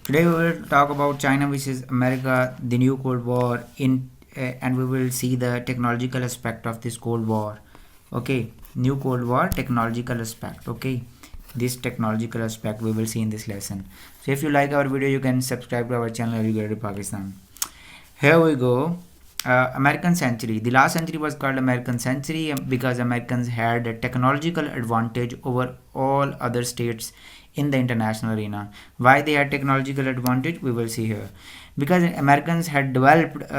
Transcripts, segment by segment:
Today we will talk about China versus America, the new Cold War, and we will see the technological aspect of this Cold War. Okay, new Cold War technological aspect. Okay, this technological aspect we will see in this lesson. So if you like our video, you can subscribe to our channel Educated Pakistan. Here we go. American century. The last century was called American century because Americans had a technological advantage over all other states in the international arena. Why they had technological advantage, we will see here. Because Americans had developed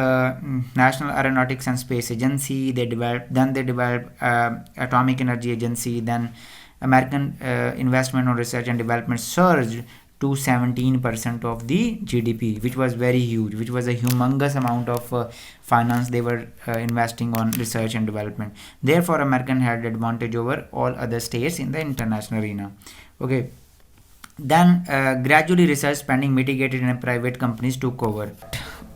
National Aeronautics and Space Agency, they developed Atomic Energy Agency, then American investment on research and development surged to 17% of the GDP, which was very huge, which was a humongous amount of finance they were investing on research and development. Therefore, American had advantage over all other states in the international arena. Okay. Then gradually research spending mitigated and private companies took over.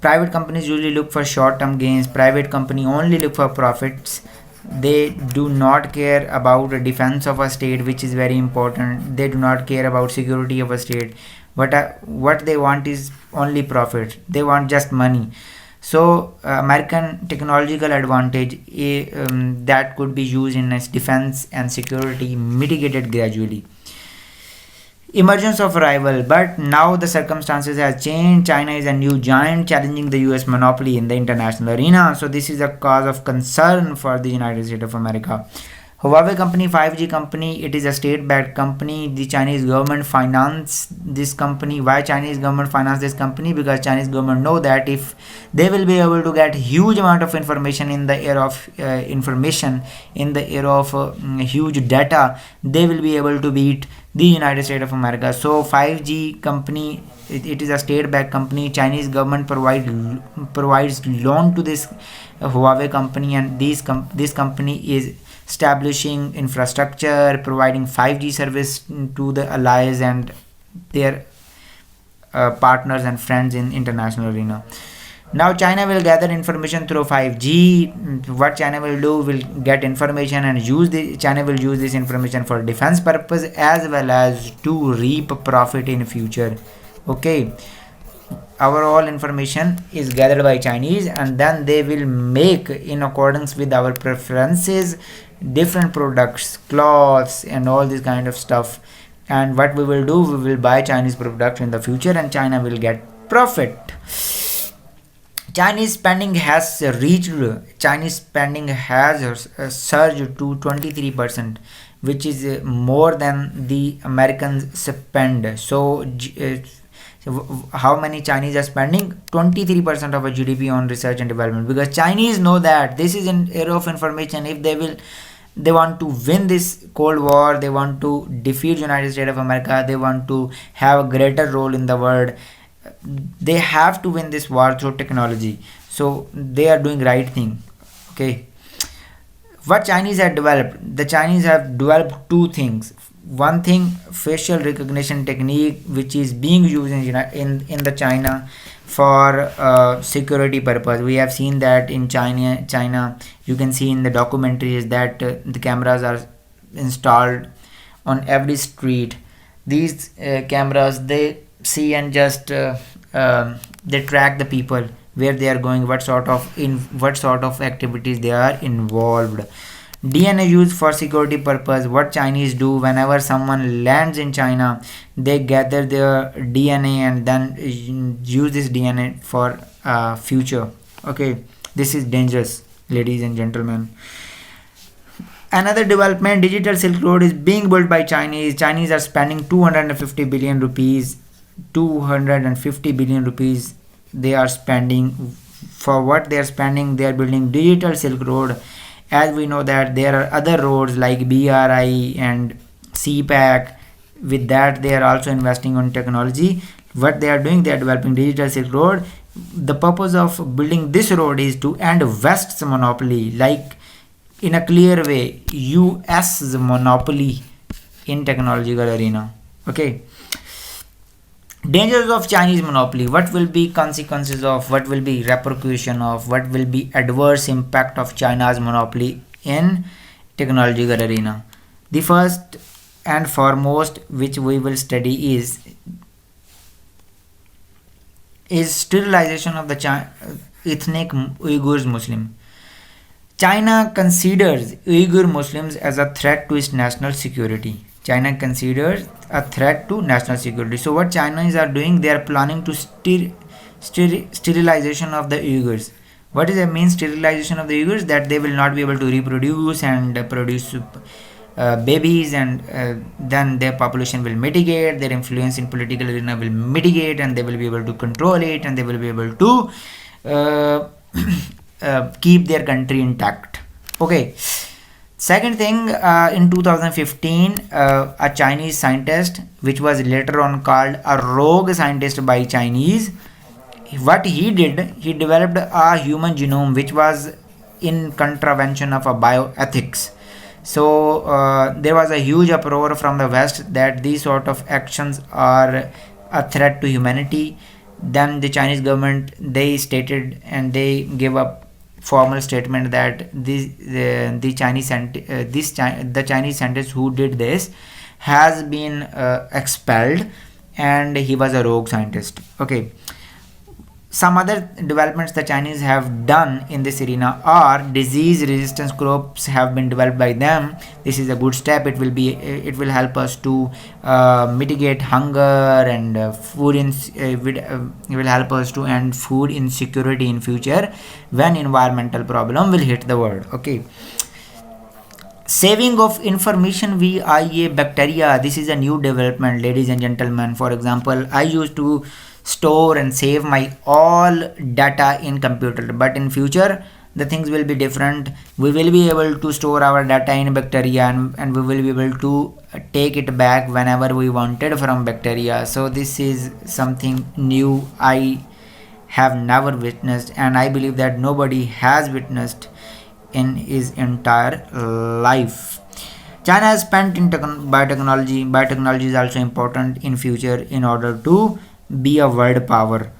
Private companies usually look for short-term gains. Private company only look for profits. They do not care about the defense of a state, which is very important. They do not care about security of a state. What they want is only profit. They want just money. So American technological advantage that could be used in its defense and security mitigated gradually. Emergence of rival, but now the circumstances have changed. China is a new giant challenging the US monopoly in the international arena. So this is a cause of concern for the United States of America. Huawei company, 5G company, it is a state-backed company. The Chinese government finance this company. Why Chinese government finance this company? Because Chinese government know that if they will be able to get huge amount of information in the era of huge data, they will be able to beat the United States of America. So 5G company, it is a state-backed company. Chinese government provides loan to this Huawei company, and this company is establishing infrastructure, providing 5G service to the allies and their partners and friends in international arena. Now China will gather information through 5G. What China will do will get information and China will use this information for defense purpose as well as to reap profit in future. Okay, our all information is gathered by Chinese, and then they will make in accordance with our preferences different products, clothes and all this kind of stuff. And what we will do, we will buy Chinese products in the future and China will get profit. Chinese spending has surged to 23%, which is more than the Americans spend. So how many Chinese are spending? 23% of a GDP on research and development, because Chinese know that this is an era of information. If they want to win this Cold War, they want to defeat United States of America, they want to have a greater role in the world, they have to win this war through technology. So they are doing right thing. Okay, what Chinese have developed, the Chinese have developed two things. One thing, facial recognition technique, which is being used in the China for security purpose. We have seen that in China you can see in the documentaries that the cameras are installed on every street. These cameras, they see and just they track the people, where they are going, what sort of activities they are involved. DNA used for security purpose. What Chinese do, whenever someone lands in China, they gather their DNA and then use this DNA for future. Okay, this is dangerous, ladies and gentlemen. Another development, digital Silk Road is being built by Chinese. Chinese are spending 250 billion rupees. 250 billion rupees they are spending. For what they are spending, they are building digital Silk Road. As we know that there are other roads like BRI and CPAC. With that, they are also investing on technology. What they are doing, they are developing digital Silk Road. The purpose of building this road is to end West's monopoly, like in a clear way, US's monopoly in technological arena. Okay, dangers of Chinese monopoly. What will be consequences of, what will be repercussion of, what will be adverse impact of China's monopoly in technological arena? The first and foremost which we will study is is sterilization of the ethnic Uyghurs Muslim. China considers Uyghur Muslims as a threat to its national security. China considers a threat to national security. So what Chinese are doing, they are planning to sterilization of the Uyghurs. What does it mean, sterilization of the Uyghurs? That they will not be able to reproduce and produce babies, and then their population will mitigate, their influence in political arena will mitigate, and they will be able to control it, and they will be able to uh, keep their country intact. Okay. Second thing, in 2015, a Chinese scientist, which was later on called a rogue scientist by Chinese, what he did, he developed a human genome which was in contravention of a bioethics. So there was a huge uproar from the West that these sort of actions are a threat to humanity. Then the Chinese government, they stated and they gave a formal statement that the Chinese scientist who did this has been expelled, and he was a rogue scientist. Okay. Some other developments the Chinese have done in this arena are disease resistance crops have been developed by them. This is a good step. It will help us to mitigate hunger, and it will help us to end food insecurity in future when environmental problem will hit the world. Okay. Saving of information via bacteria. This is a new development, ladies and gentlemen. For example, I used to store and save my all data in computer, but in future the things will be different. We will be able to store our data in bacteria, and we will be able to take it back whenever we wanted from bacteria. So this is something new I have never witnessed, and I believe that nobody has witnessed in his entire life. China has spent in biotechnology. Biotechnology is also important in future in order to be a world power.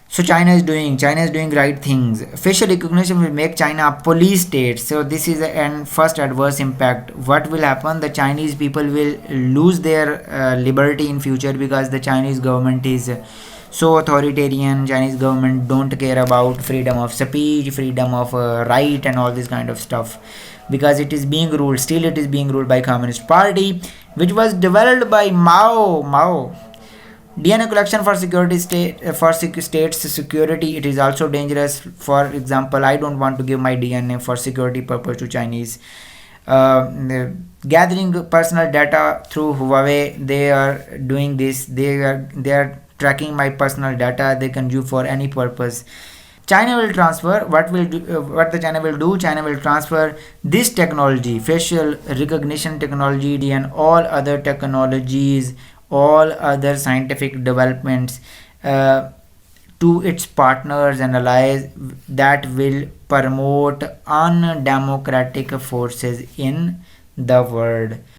So China is doing right things. Facial recognition will make China a police state. So this is an first adverse impact. What will happen? The Chinese people will lose their liberty in future, because the Chinese government is so authoritarian. Chinese government don't care about freedom of speech, freedom of right, and all this kind of stuff, because it is being ruled. Still, it is being ruled by Communist Party, which was developed by Mao. DNA collection for states security. It is also dangerous. For example, I don't want to give my DNA for security purpose to Chinese. Gathering personal data through Huawei, they are doing this. They are tracking my personal data. They can use for any purpose. China will transfer what the China will do. China will transfer this technology, facial recognition technology, and all other technologies, all other scientific developments to its partners and allies that will promote undemocratic forces in the world.